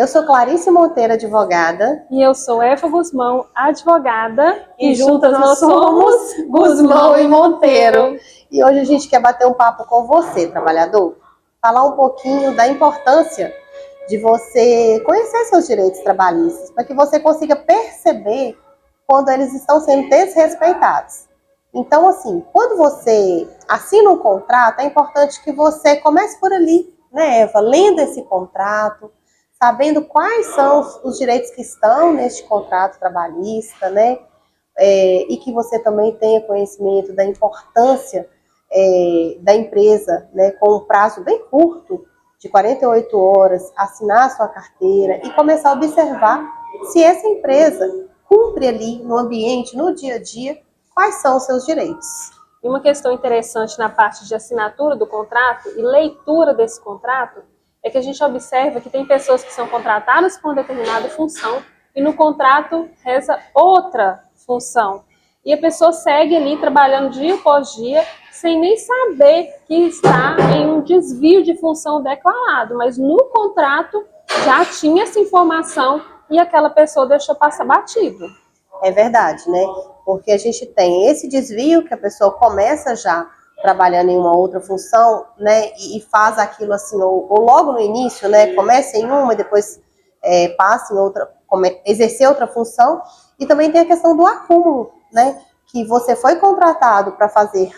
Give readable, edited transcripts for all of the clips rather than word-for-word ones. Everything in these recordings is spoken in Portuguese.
Eu sou Clarice Monteiro, advogada. E eu sou Eva Guzmão, advogada. E juntas nós somos Guzmão e Monteiro. E hoje a gente quer bater um papo com você, trabalhador. Falar um pouquinho da importância de você conhecer seus direitos trabalhistas, para que você consiga perceber quando eles estão sendo desrespeitados. Então, assim, quando você assina um contrato, é importante que você comece por ali, né, Eva? Lendo esse contrato, sabendo quais são os direitos que estão neste contrato trabalhista, né? E que você também tenha conhecimento da importância da empresa, né, com um prazo bem curto, de 48 horas, assinar a sua carteira e começar a observar se essa empresa cumpre ali no ambiente, no dia a dia, quais são os seus direitos. E uma questão interessante na parte de assinatura do contrato e leitura desse contrato é que a gente observa que tem pessoas que são contratadas com determinada função e no contrato reza outra função. E a pessoa segue ali trabalhando dia após dia sem nem saber que está em um desvio de função declarado, mas no contrato já tinha essa informação e aquela pessoa deixou passar batido. É verdade, né? Porque a gente tem esse desvio que a pessoa começa já trabalhando em uma outra função, né? E faz aquilo assim, ou logo no início, né? Começa em uma e depois passa em outra, exercer outra função. E também tem a questão do acúmulo, né? Que você foi contratado para fazer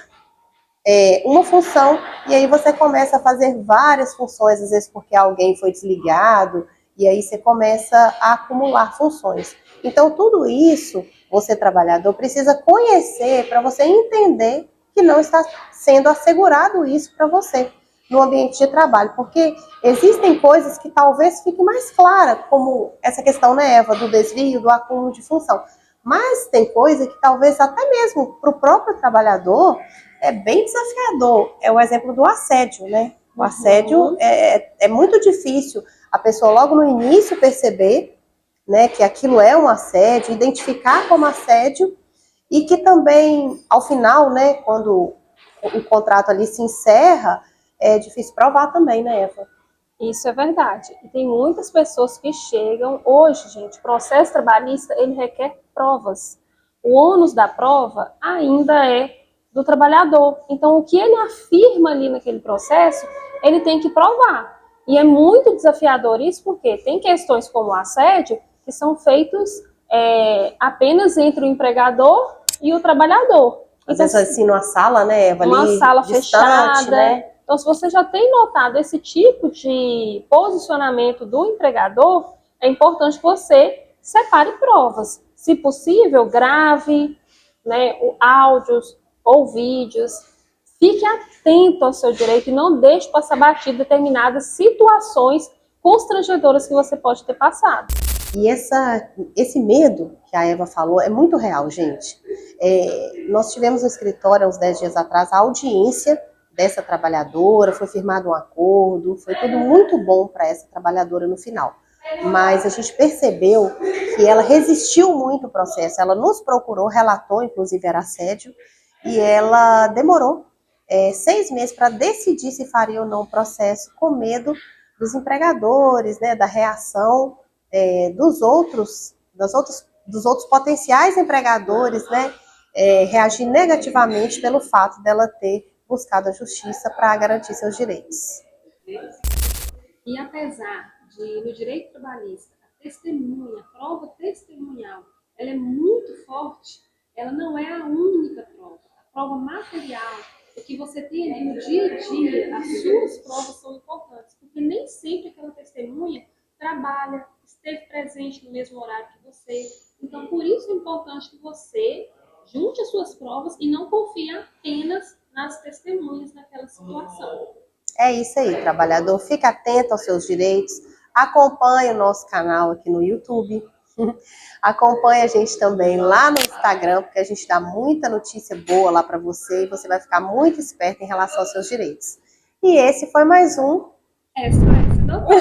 uma função e aí você começa a fazer várias funções, às vezes porque alguém foi desligado, e aí você começa a acumular funções. Então, tudo isso, você trabalhador, precisa conhecer para você entender que não está sendo assegurado isso para você no ambiente de trabalho, porque existem coisas que talvez fiquem mais claras, como essa questão, né, Eva, do desvio, do acúmulo de função. Mas tem coisa que talvez até mesmo para o próprio trabalhador é bem desafiador. É o exemplo do assédio, né? O assédio é muito difícil a pessoa logo no início perceber, né, que aquilo é um assédio, identificar como assédio e que também, ao final, né, quando o contrato ali se encerra, é difícil provar também, né, Eva? Isso é verdade. E tem muitas pessoas que chegam... Hoje, gente, o processo trabalhista, ele requer provas. O ônus da prova ainda é do trabalhador. Então, o que ele afirma ali naquele processo, ele tem que provar. E é muito desafiador isso, porque tem questões como o assédio que são feitos apenas entre o empregador e o trabalhador. Às vezes assim, numa sala, né, Eva? Uma ali, sala distante, fechada, né? Então, se você já tem notado esse tipo de posicionamento do empregador, é importante que você separe provas. Se possível, grave, né, áudios ou vídeos. Fique atento ao seu direito e não deixe passar batido determinadas situações constrangedoras que você pode ter passado. E esse medo que a Eva falou é muito real, gente. Nós tivemos no escritório, há uns 10 dias atrás, a audiência dessa trabalhadora, foi firmado um acordo, foi tudo muito bom para essa trabalhadora no final. Mas a gente percebeu que ela resistiu muito ao processo, ela nos procurou, relatou, inclusive era assédio, e ela demorou 6 meses para decidir se faria ou não o processo, com medo dos empregadores, né, da reação dos outros potenciais empregadores, né, reagir negativamente pelo fato dela ter buscado a justiça para garantir seus direitos. E apesar de, no direito trabalhista, a testemunha, a prova testemunhal, ela é muito forte, ela não é a única prova. A prova material, o que você tem ali no dia a dia, as suas provas são importantes, porque nem sempre aquela testemunha trabalha, esteve presente no mesmo horário que você. Então, por isso é importante que você junte as suas provas e não confie apenas nas testemunhas daquela situação. É isso aí, trabalhador. Fique atento aos seus direitos. Acompanhe o nosso canal aqui no YouTube. Acompanhe a gente também lá no Instagram, porque a gente dá muita notícia boa lá para você e você vai ficar muito esperto em relação aos seus direitos. E esse foi mais um. SOS Doutor.